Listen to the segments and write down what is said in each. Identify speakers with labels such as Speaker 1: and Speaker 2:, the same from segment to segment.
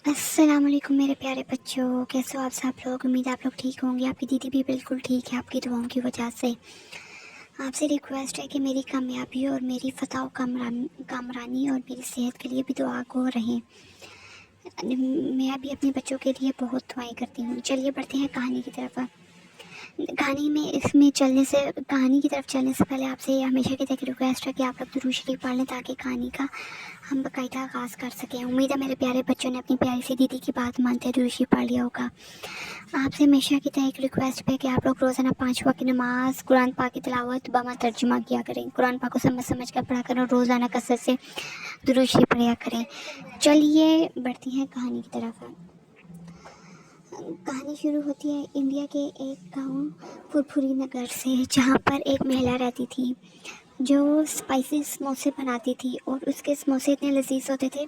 Speaker 1: अस्सलाम वालेकुम मेरे प्यारे बच्चों, कैसे हो आप सब लोग। उम्मीद है आप लोग ठीक होंगे। आपकी दीदी भी बिल्कुल ठीक है आपकी दुआओं की वजह से। आपसे रिक्वेस्ट है कि मेरी कामयाबी और मेरी फतह कामरानी और मेरी सेहत के लिए भी दुआ को रहें। मैं भी अपने बच्चों के लिए बहुत दुआएं करती हूँ। चलिए बढ़ते हैं कहानी की तरफ। कहानी की तरफ चलने से पहले आपसे हमेशा की तरह रिक्वेस्ट है कि आप लोग दुरूद शरीफ पढ़ लें ताकि कहानी का हम बाकायदा आगाज़ कर सकें। उम्मीद है मेरे प्यारे बच्चों ने अपनी प्यारी सी दीदी की बात मानते दुरूद शरीफ पढ़ लिया होगा। आपसे हमेशा की तरह एक रिक्वेस्ट है कि आप लोग रोज़ाना 5 वक्त की नमाज, कुरान पाक की तिलावत बमा तर्जुमा किया करें। कुरान पाक को समझ कर पढ़ा करें और रोज़ाना कसरत से दुरूद शरीफ पढ़ा करें। चलिए बढ़ती हैं कहानी की तरफ। कहानी शुरू होती है इंडिया के एक गांव फुरफुरी नगर से, जहां पर एक महिला रहती थी जो स्पाइसी समोसे बनाती थी और उसके समोसे इतने लजीज होते थे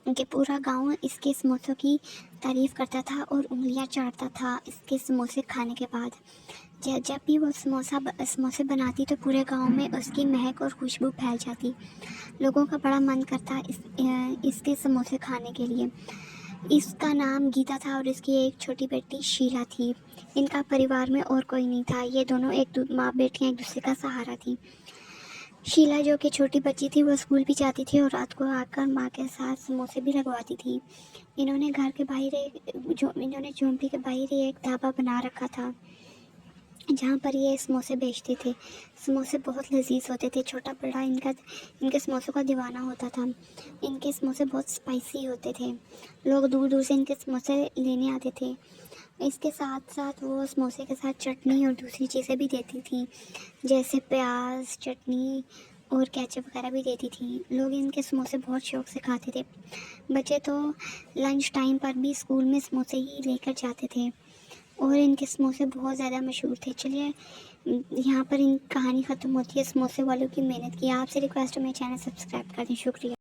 Speaker 1: कि पूरा गांव इसके समोसों की तारीफ़ करता था और उंगलियां चाटता था इसके समोसे खाने के बाद। जब भी वो समोसे बनाती तो पूरे गांव में उसकी महक और खुशबू फैल जाती। लोगों का बड़ा मन करता इसके समोसे खाने के लिए। इसका नाम गीता था और इसकी एक छोटी बेटी शीला थी। इनका परिवार में और कोई नहीं था। ये दोनों माँ बेटियाँ एक दूसरे का सहारा थी। शीला जो कि छोटी बच्ची थी वो स्कूल भी जाती थी और रात को आकर माँ के साथ समोसे भी लगवाती थी। इन्होंने झोंपड़ी के बाहर एक ढाबा बना रखा था जहाँ पर ये समोसे बेचते थे। समोसे बहुत लजीज होते थे। छोटा बड़ा इनके समोसों का दीवाना होता था। इनके समोसे बहुत स्पाइसी होते थे। लोग दूर दूर से इनके समोसे लेने आते थे। इसके साथ साथ वो समोसे के साथ चटनी और दूसरी चीज़ें भी देती थी, जैसे प्याज चटनी और केचप वगैरह भी देती थी। लोग इनके समोसे बहुत शौक़ से खाते थे। बच्चे तो लंच टाइम पर भी स्कूल में समोसे ही लेकर जाते थे और इनके समोसे बहुत ज़्यादा मशहूर थे। चलिए यहाँ पर इन कहानी ख़त्म होती है समोसे वालों की मेहनत की। आपसे रिक्वेस्ट है मेरे चैनल सब्सक्राइब कर दें। शुक्रिया।